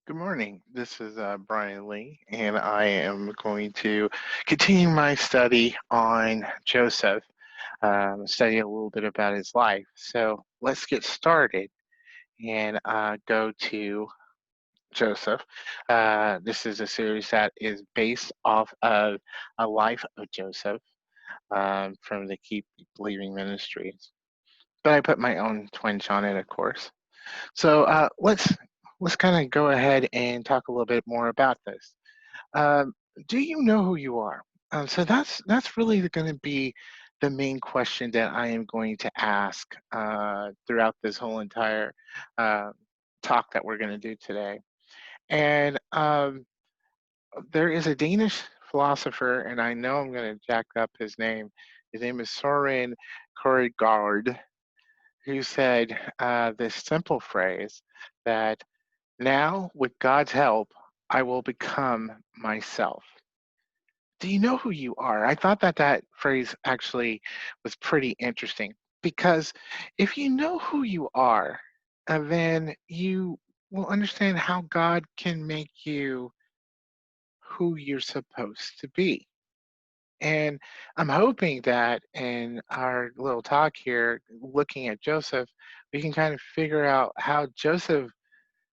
Good morning. This is Brian Lee, and I am going to continue my study on Joseph, study a little bit about his life. So let's get started and go to Joseph. This is a series that is based off of a life of Joseph from the Keep Believing Ministries. But I put my own twinge on it, of course. So let's kind of go ahead and talk a little bit more about this. Um, do you know who you are? So that's really going to be the main question that I am going to ask throughout this whole entire uh, talk that we're going to do today. And there is a Danish philosopher, and I know I'm going to jack up his name. His name is Soren Kierkegaard, who said this simple phrase that now, with God's help, I will become myself. Do you know who you are? I thought that that phrase actually was pretty interesting because if you know who you are, then you will understand how God can make you who you're supposed to be. And I'm hoping that in our little talk here, looking at Joseph, we can kind of figure out how Joseph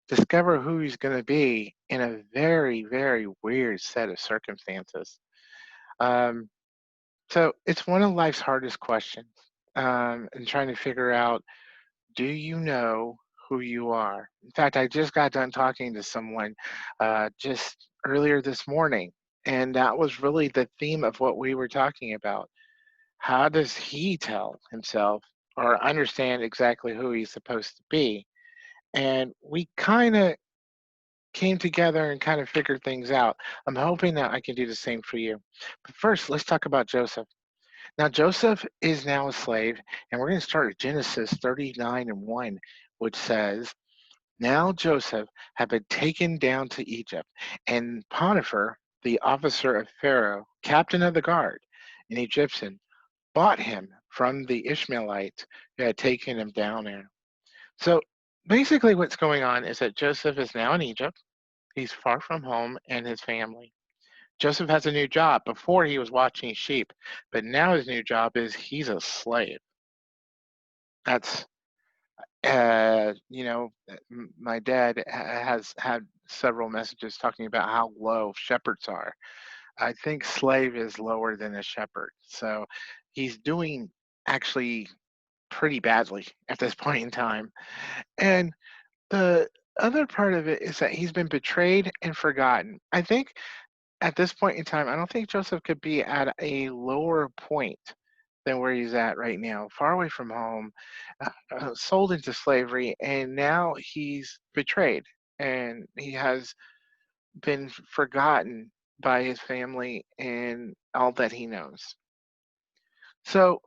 discover who he's going to be in a very, very weird set of circumstances. Um, so it's one of life's hardest questions, and trying to figure out, do you know who you are? In fact, I just got done talking to someone just earlier this morning, and that was really the theme of what we were talking about. How does he tell himself or understand exactly who he's supposed to be? And we kind of came together and kind of figured things out. I'm hoping that I can do the same for you. But first, let's talk about Joseph. Now, Joseph is now a slave, and we're going to start at Genesis 39 and 1, which says, now Joseph had been taken down to Egypt, and Potiphar, the officer of Pharaoh, captain of the guard, an Egyptian, bought him from the Ishmaelites who had taken him down there. So basically, what's going on is that Joseph is now in Egypt. He's far from home and his family. Joseph has a new job. Before he was watching sheep, but now his new job is he's a slave. That's my dad has had several messages talking about how low shepherds are. I think slave is lower than a shepherd. So he's doing actually pretty badly at this point in time. And the other part of it is that he's been betrayed and forgotten. I think at this point in time, I don't think Joseph could be at a lower point than where he's at right now, far away from home, sold into slavery, and now he's betrayed and he has been forgotten by his family and all that he knows. So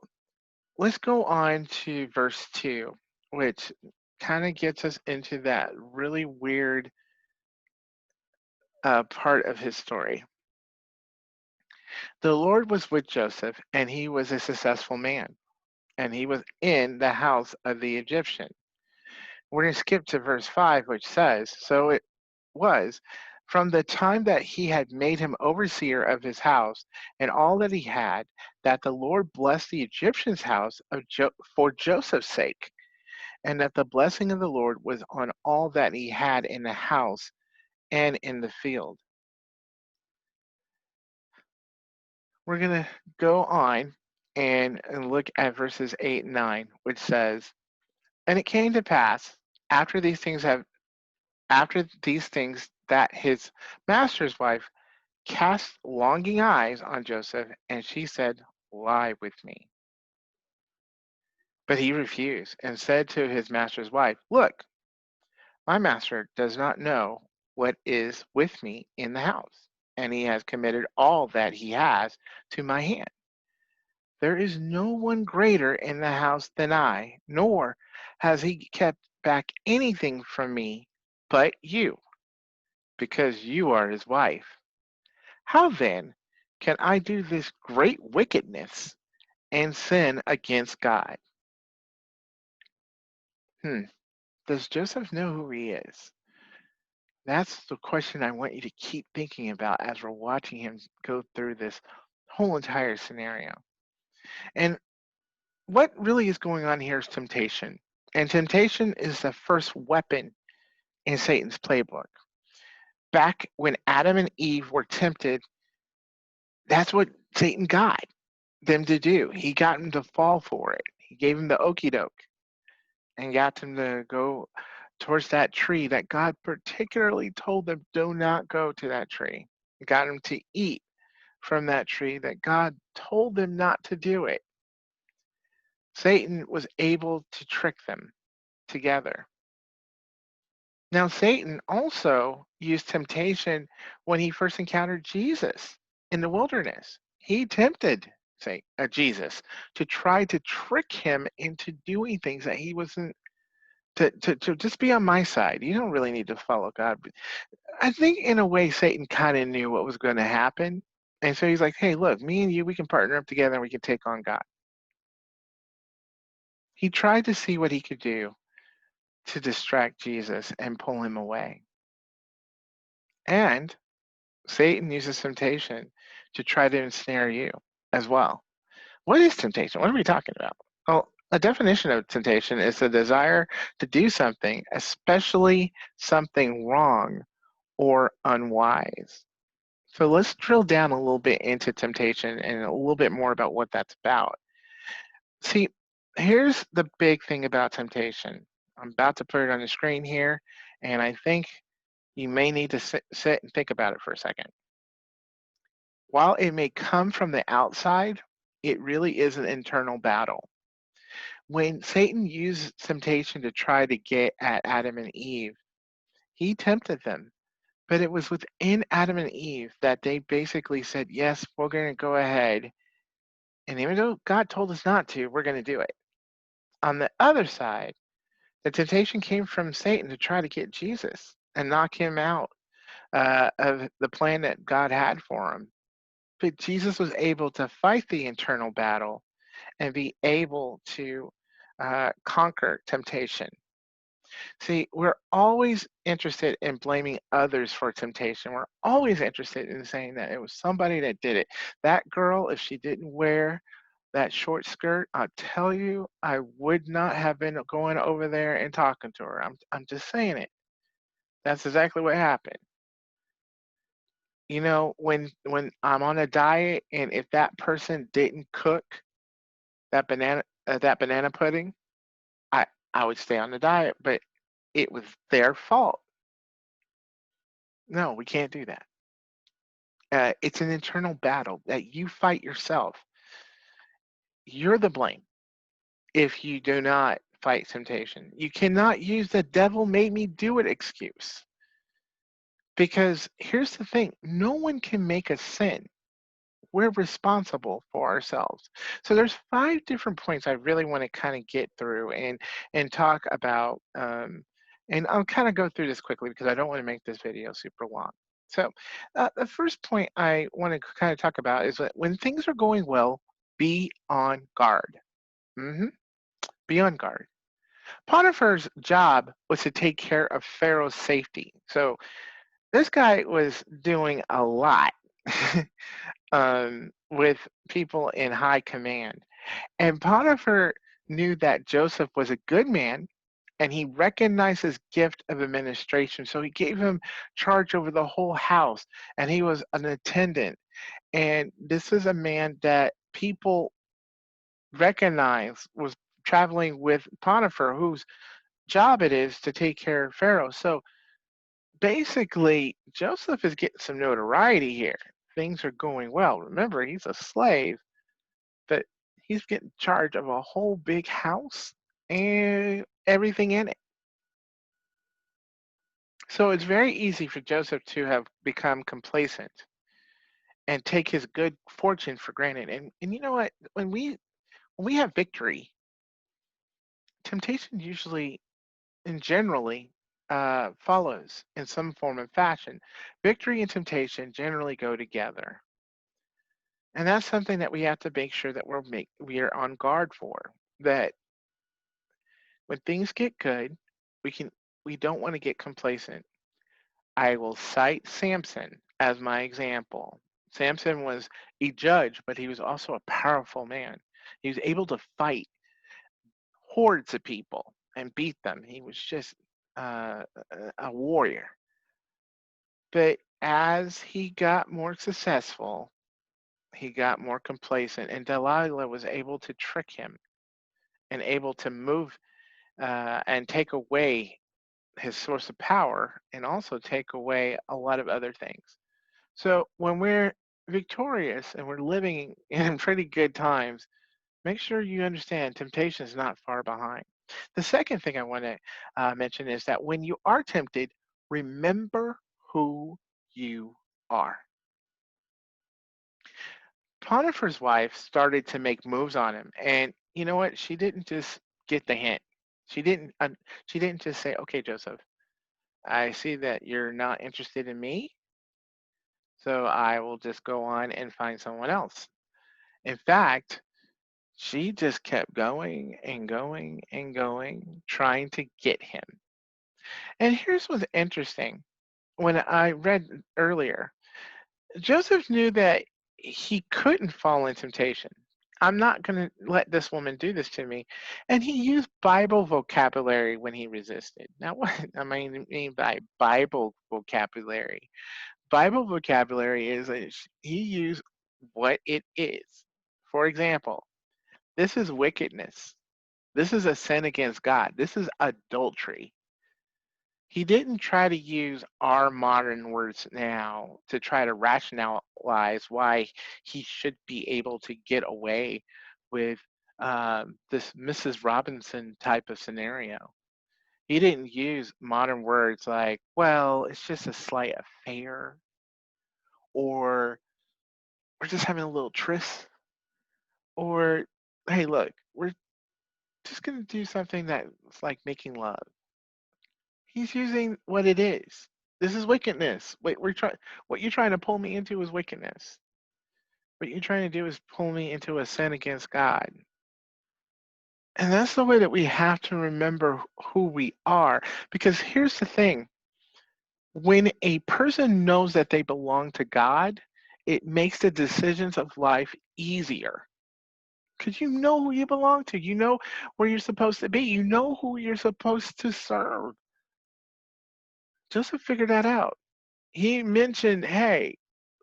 let's go on to verse 2, which kind of gets us into that really weird part of his story. The Lord was with Joseph, and he was a successful man, and he was in the house of the Egyptian. We're going to skip to verse 5, which says, so it was from the time that he had made him overseer of his house and all that he had, that the Lord blessed the Egyptian's house for Joseph's sake, and that the blessing of the Lord was on all that he had in the house and in the field. We're going to go on and look at verses 8 and 9, which says, and it came to pass after these things have after these things that his master's wife cast longing eyes on Joseph, and she said, lie with me. But he refused and said to his master's wife, look, my master does not know what is with me in the house, and he has committed all that he has to my hand. There is no one greater in the house than I, nor has he kept back anything from me but you, because you are his wife. How then can I do this great wickedness and sin against God? Hmm. Does Joseph know who he is? That's the question I want you to keep thinking about as we're watching him go through this whole entire scenario. And what really is going on here is temptation. And temptation is the first weapon in Satan's playbook. Back when Adam and Eve were tempted, that's what Satan got them to do. He got them to fall for it. He gave them the okey doke and got them to go towards that tree that God particularly told them, do not go to that tree. He got them to eat from that tree that God told them not to do it. Satan was able to trick them together. Now, Satan also used temptation when he first encountered Jesus in the wilderness. He tempted Jesus to try to trick him into doing things that he wasn't to just be on my side. You don't really need to follow God. But I think in a way Satan kind of knew what was going to happen. And so he's like, hey, look, me and you, we can partner up together and we can take on God. He tried to see what he could do to distract Jesus and pull him away. And Satan uses temptation to try to ensnare you as well. What is temptation? What are we talking about? Well, a definition of temptation is the desire to do something, especially something wrong or unwise. So let's drill down a little bit into temptation and a little bit more about what that's about. See, here's the big thing about temptation. I'm about to put it on the screen here, and I think you may need to sit and think about it for a second. While it may come from the outside, it really is an internal battle. When Satan used temptation to try to get at Adam and Eve, he tempted them. But it was within Adam and Eve that they basically said, yes, we're going to go ahead. And even though God told us not to, we're going to do it. On the other side, the temptation came from Satan to try to get Jesus and knock him out of the plan that God had for him. But Jesus was able to fight the internal battle and be able to conquer temptation. See, we're always interested in blaming others for temptation. We're always interested in saying that it was somebody that did it. That girl, if she didn't wear that short skirt, I'll tell you, I would not have been going over there and talking to her. I'm just saying it. That's exactly what happened. You know, when I'm on a diet and if that person didn't cook that banana pudding, I I would stay on the diet, but it was their fault. No, we can't do that. It's an internal battle that you fight yourself. You're the blame if you do not fight temptation. You cannot use the devil made me do it excuse. Because here's the thing, no one can make us sin. We're responsible for ourselves. So there's 5 different points I really want to kind of get through and talk about. And I'll kind of go through this quickly because I don't want to make this video super long. So the first point I want to kind of talk about is that when things are going well, be on guard. hmm Be on guard. Potiphar's job was to take care of Pharaoh's safety. So this guy was doing a lot with people in high command. And Potiphar knew that Joseph was a good man and he recognized his gift of administration. So he gave him charge over the whole house and he was an attendant. And this is a man that people recognize was traveling with Potiphar, whose job it is to take care of Pharaoh. So basically, Joseph is getting some notoriety here. Things are going well. Remember, he's a slave, but he's getting charge of a whole big house and everything in it. So it's very easy for Joseph to have become complacent and take his good fortune for granted. And you know what? When we have victory, temptation usually and generally follows in some form and fashion. Victory and temptation generally go together. And that's something that we have to make sure that we are on guard for. That when things get good, we can we don't want to get complacent. I will cite Samson as my example. Samson was a judge, but he was also a powerful man. He was able to fight hordes of people and beat them. He was just a warrior. But as he got more successful, he got more complacent, and Delilah was able to trick him and able to move and take away his source of power and also take away a lot of other things. So when we're victorious and we're living in pretty good times, make sure you understand temptation is not far behind. The second thing I want to mention is that when you are tempted, remember who you are. Potiphar's wife started to make moves on him, and you know what? She didn't just get the hint. She didn't. She didn't just say, "Okay, Joseph, I see that you're not interested in me, so I will just go on and find someone else." In fact, she just kept going and going and going, trying to get him. And here's what's interesting. When I read earlier, Joseph knew that he couldn't fall in temptation. I'm not going to let this woman do this to me. And he used Bible vocabulary when he resisted. Now, what I mean by Bible vocabulary? Bible vocabulary is he used what it is. For example, this is wickedness. This is a sin against God. This is adultery. He didn't try to use our modern words now to try to rationalize why he should be able to get away with this Mrs. Robinson type of scenario. He didn't use modern words like, well, it's just a slight affair, or we're just having a little tryst, or hey, look, we're just going to do something that's like making love. He's using what it is. This is wickedness. Wait, what you're trying to pull me into is wickedness. What you're trying to do is pull me into a sin against God. And that's the way that we have to remember who we are. Because here's the thing, when a person knows that they belong to God, it makes the decisions of life easier. Because you know who you belong to, you know where you're supposed to be, you know who you're supposed to serve. Joseph figured that out. He mentioned, hey,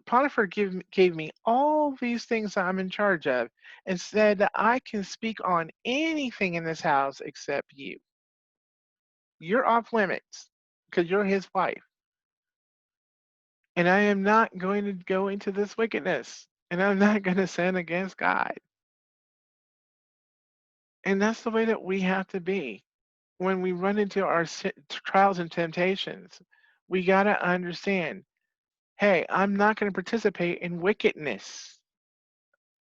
Potiphar gave me all these things that I'm in charge of and said that I can speak on anything in this house except you. You're off limits because you're his wife. And I am not going to go into this wickedness. And I'm not going to sin against God. And that's the way that we have to be. When we run into our trials and temptations, we got to understand, hey, I'm not going to participate in wickedness.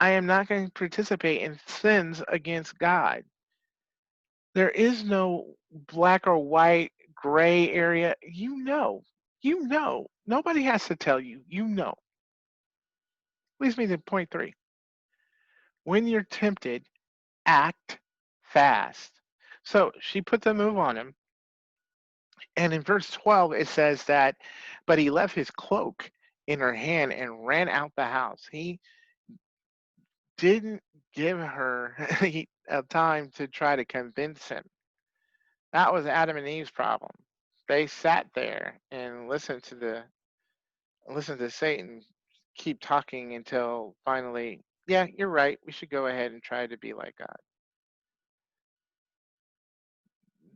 I am not going to participate in sins against God. There is no black or white, gray area. You know. Nobody has to tell you. You know. Leads me to point three. When you're tempted, act fast. So she put the move on him. And in verse 12, it says that, but he left his cloak in her hand and ran out the house. He didn't give her a time to try to convince him. That was Adam and Eve's problem. They sat there and listened to Satan keep talking until finally, yeah, you're right. We should go ahead and try to be like God.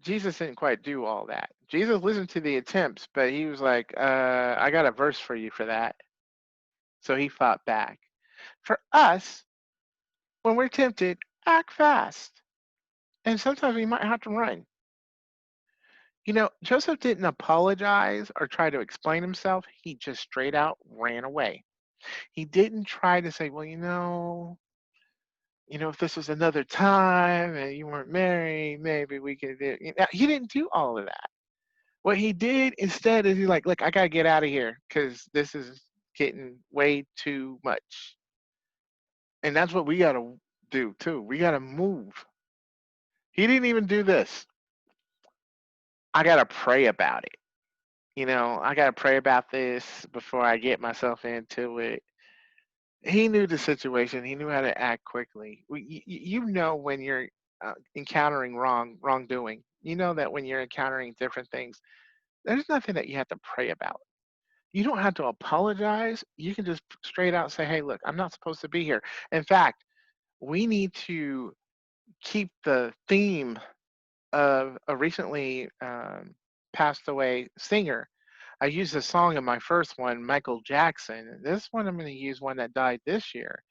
Jesus didn't quite do all that. Jesus listened to the attempts, but he was like, I got a verse for you for that. So he fought back. For us, when we're tempted, act fast. And sometimes we might have to run. You know, Joseph didn't apologize or try to explain himself. He just straight out ran away. He didn't try to say, well, if this was another time and you weren't married, maybe we could do. He didn't do all of that. What he did instead is he's like, look, I gotta get out of here because this is getting way too much. And that's what we gotta do too. We gotta move. He didn't even do this. I gotta pray about it. I got to pray about this before I get myself into it. He knew the situation. He knew how to act quickly. You know when you're encountering wrongdoing. You know that when you're encountering different things, there's nothing that you have to pray about. You don't have to apologize. You can just straight out say, "Hey, look, I'm not supposed to be here." In fact, we need to keep the theme of a recently passed away singer. I used a song in my first one, Michael Jackson. This one, I'm going to use one that died this year,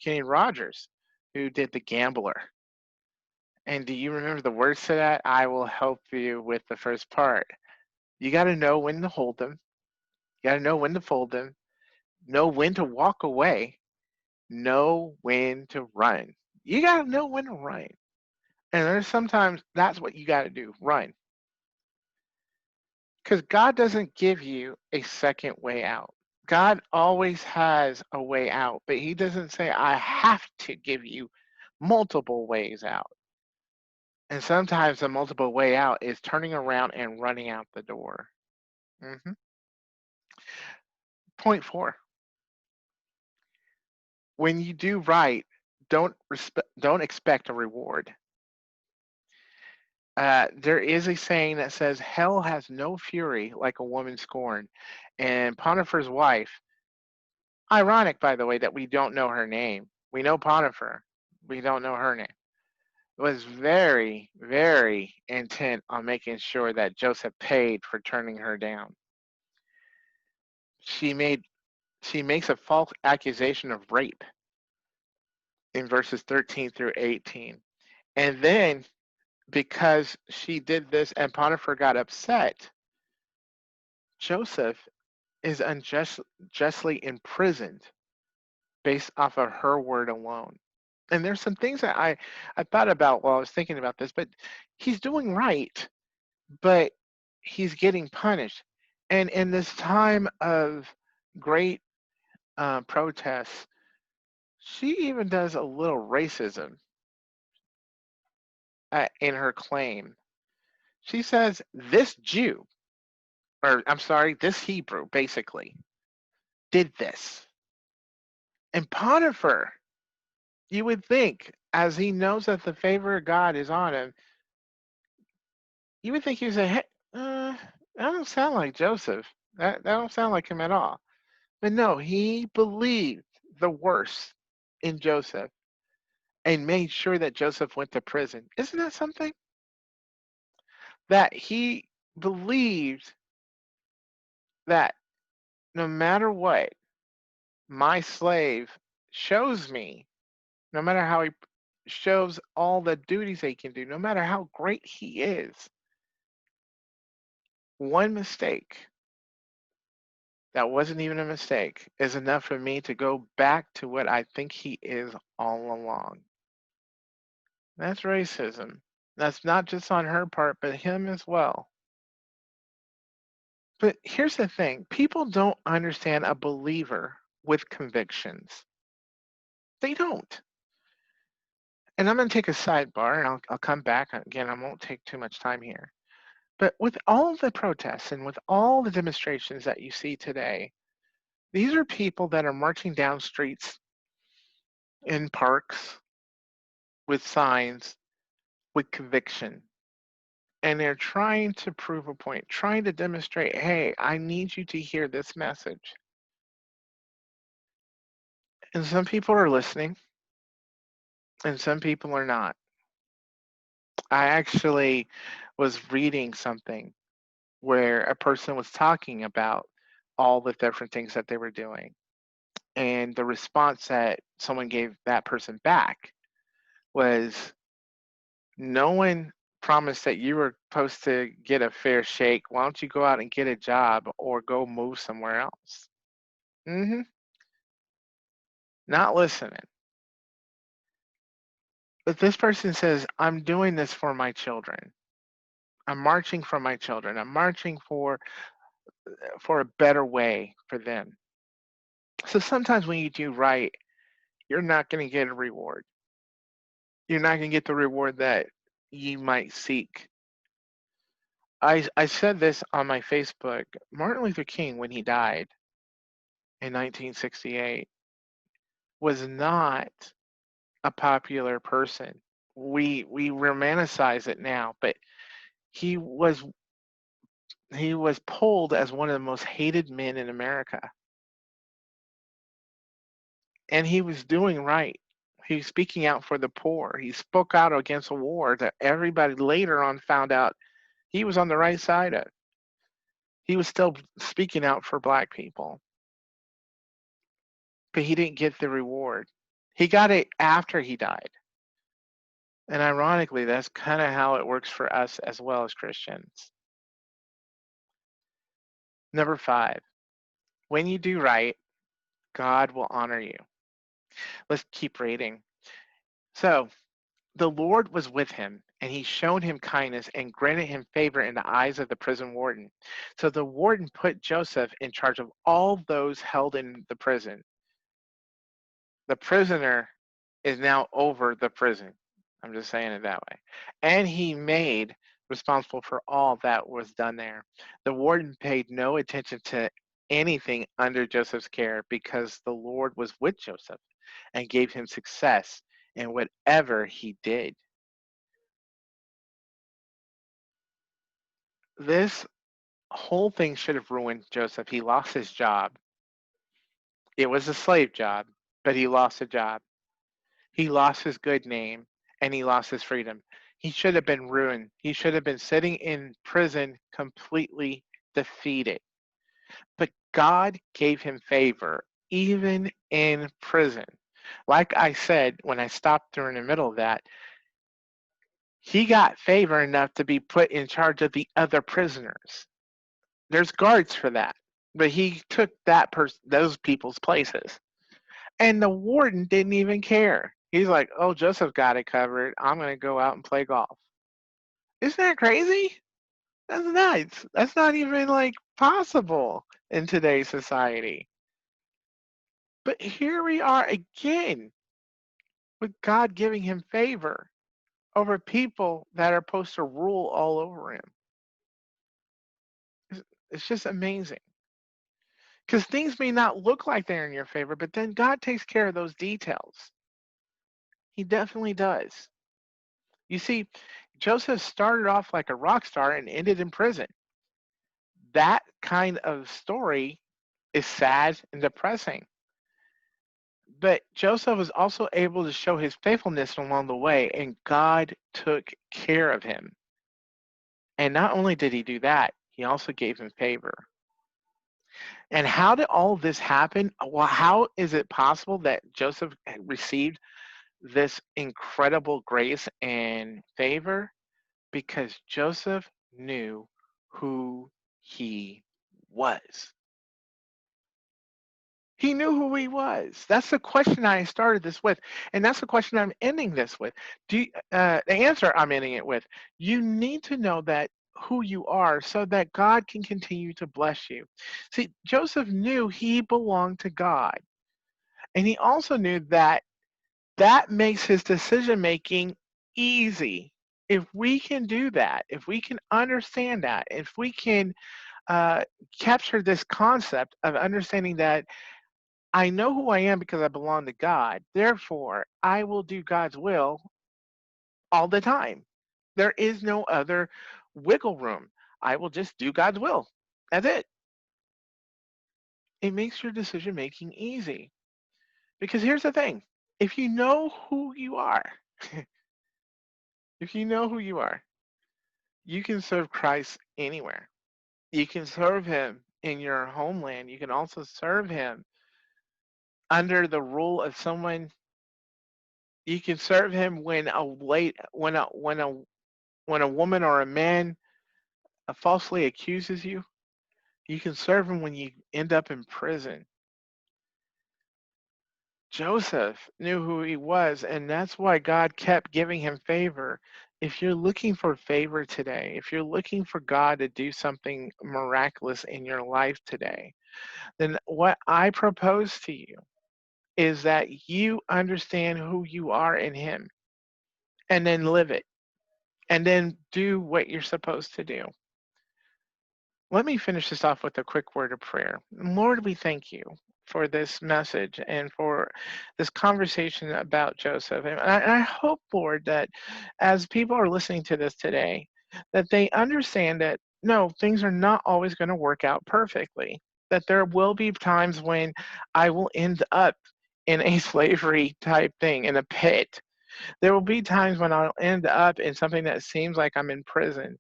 Kenny Rogers, who did The Gambler. And do you remember the words to that? I will help you with the first part. You got to know when to hold them. You got to know when to fold them. Know when to walk away. Know when to run. You got to know when to run. And there's sometimes that's what you got to do, run. Because God doesn't give you a second way out. God always has a way out, but He doesn't say, I have to give you multiple ways out. And sometimes the multiple way out is turning around and running out the door. hmm Point four, when you do right, don't expect a reward. There is a saying that says, hell has no fury like a woman scorned. And Potiphar's wife, ironic, by the way, that we don't know her name. We know Potiphar. We don't know her name. Was very, very intent on making sure that Joseph paid for turning her down. She made she makes a false accusation of rape in verses 13 through 18. And then because she did this and Potiphar got upset, Joseph is justly imprisoned based off of her word alone. And there's some things that I thought about while I was thinking about this, but he's doing right, but he's getting punished. And in this time of great protests, she even does a little racism in her claim. She says, this Jew, or I'm sorry, this Hebrew, basically, did this. And Potiphar, you would think, as he knows that the favor of God is on him, you would think he would say, hey, that don't sound like Joseph. That don't sound like him at all. But no, he believed the worst in Joseph and made sure that Joseph went to prison. Isn't that something? That he believed that no matter what my slave shows me, no matter how he shows all the duties he can do, no matter how great he is, one mistake that wasn't even a mistake is enough for me to go back to what I think he is all along. That's racism. That's not just on her part, but him as well. But here's the thing, people don't understand a believer with convictions. They don't. And I'm going to take a sidebar and I'll come back. Again, I won't take too much time here. But with all of the protests and with all the demonstrations that you see today, these are people that are marching down streets in parks with signs with conviction. And they're trying to prove a point, trying to demonstrate, hey, I need you to hear this message. And some people are listening and some people are not. I actually was reading something where a person was talking about all the different things that they were doing. And the response that someone gave that person back was, no one promised that you were supposed to get a fair shake. Why don't you go out and get a job or go move somewhere else? hmm Not listening. But this person says, I'm doing this for my children. I'm marching for my children. I'm marching for a better way for them. So sometimes when you do right, you're not going to get a reward. You're not going to get the reward that you might seek. I said this on my Facebook. Martin Luther King, when he died in 1968, was not a popular person. We romanticize it now, but he was he was polled as one of the most hated men in America, and he was doing right. He was speaking out for the poor. He spoke out against a war that everybody later on found out he was on the right side of. He was still speaking out for black people, but he didn't get the reward. He got it after he died. And ironically, that's kind of how it works for us as well as Christians. Number 5, when you do right, God will honor you. Let's keep reading. So, the Lord was with him, and he showed him kindness and granted him favor in the eyes of the prison warden. So the warden put Joseph in charge of all those held in the prison. The prisoner is now over the prison. I'm just saying it that way. And he made responsible for all that was done there. The warden paid no attention to anything under Joseph's care because the Lord was with Joseph and gave him success in whatever he did. This whole thing should have ruined Joseph. He lost his job. It was a slave job, but he lost a job. He lost his good name and he lost his freedom. He should have been ruined. He should have been sitting in prison completely defeated. But God gave him favor even in prison. Like I said, when I stopped during the middle of that, he got favor enough to be put in charge of the other prisoners. There's guards for that, but he took those people's places. And the warden didn't even care. He's like, "Oh, Joseph got it covered. I'm going to go out and play golf." Isn't that crazy? That's nuts. That's not even like possible in today's society. But here we are again with God giving him favor over people that are supposed to rule all over him. It's just amazing. Because things may not look like they're in your favor, but then God takes care of those details. He definitely does. You see, Joseph started off like a rock star and ended in prison. That kind of story is sad and depressing. But Joseph was also able to show his faithfulness along the way, and God took care of him. And not only did he do that, he also gave him favor. And how did all of this happen? Well, how is it possible that Joseph received this incredible grace and favor? Because Joseph knew who he was. He knew who he was. That's the question I started this with, and that's the question I'm ending this with. The answer I'm ending it with? You need to know that who you are, so that God can continue to bless you. See, Joseph knew he belonged to God, and he also knew that that makes his decision making easy. If we can do that, if we can understand that, if we can uh, capture this concept of understanding that I know who I am because I belong to God, therefore I will do God's will all the time. There is no other wiggle room. I will just do God's will. That's it. It makes your decision making easy. Because here's the thing, if you know who you are, if you know who you are, you can serve Christ anywhere. You can serve him in your homeland. You can also serve him under the rule of someone. You can serve him when a woman or a man falsely accuses you. You can serve him when you end up in prison. Joseph knew who he was, and that's why God kept giving him favor. If you're looking for favor today, if you're looking for God to do something miraculous in your life today, then what I propose to you is that you understand who you are in him and then live it and then do what you're supposed to do. Let me finish this off with a quick word of prayer. Lord, we thank you for this message and for this conversation about Joseph. And I hope, Lord, that as people are listening to this today, that they understand that no, things are not always going to work out perfectly. That there will be times when I will end up in a slavery type thing, in a pit. There will be times when I'll end up in something that seems like I'm in prison.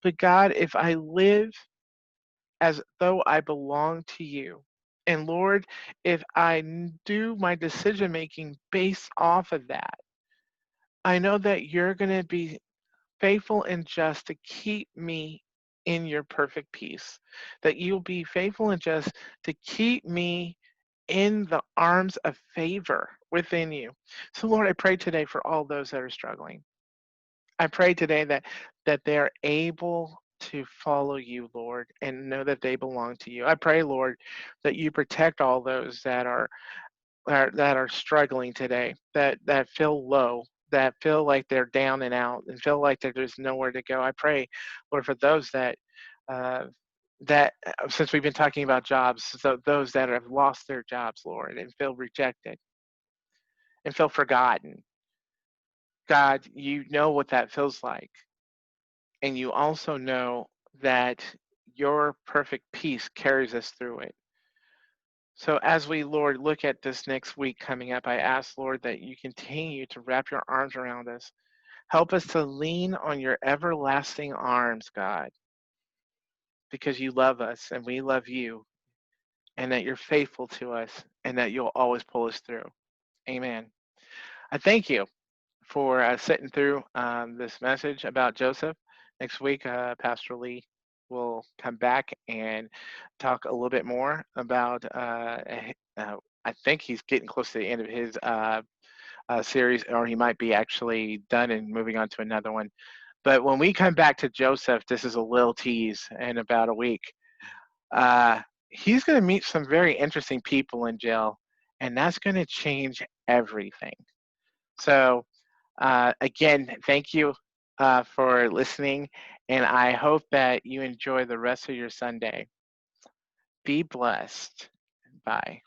But God, if I live as though I belong to you. And Lord, if I do my decision making based off of that, I know that you're going to be faithful and just to keep me in your perfect peace, that you'll be faithful and just to keep me in the arms of favor within you. So, Lord, I pray today for all those that are struggling. I pray today that they're able to follow you, Lord, and know that they belong to you. I pray, Lord, that you protect all those that are struggling today, that feel low, that feel like they're down and out, and feel like that there's nowhere to go. I pray, Lord, for those uh, since we've been talking about jobs, so those that have lost their jobs, Lord, and feel rejected and feel forgotten. God, you know what that feels like. And you also know that your perfect peace carries us through it. So as we, Lord, look at this next week coming up, I ask, Lord, that you continue to wrap your arms around us. Help us to lean on your everlasting arms, God, because you love us and we love you, and that you're faithful to us and that you'll always pull us through. Amen. I thank you for sitting through this message about Joseph. Next week, Pastor Lee will come back and talk a little bit more about. I think he's getting close to the end of his series, or he might be actually done and moving on to another one. But when we come back to Joseph, this is a little tease in about a week. Uh, he's going to meet some very interesting people in jail, and that's going to change everything. So again, thank you for listening, and I hope that you enjoy the rest of your Sunday. Be blessed. Bye.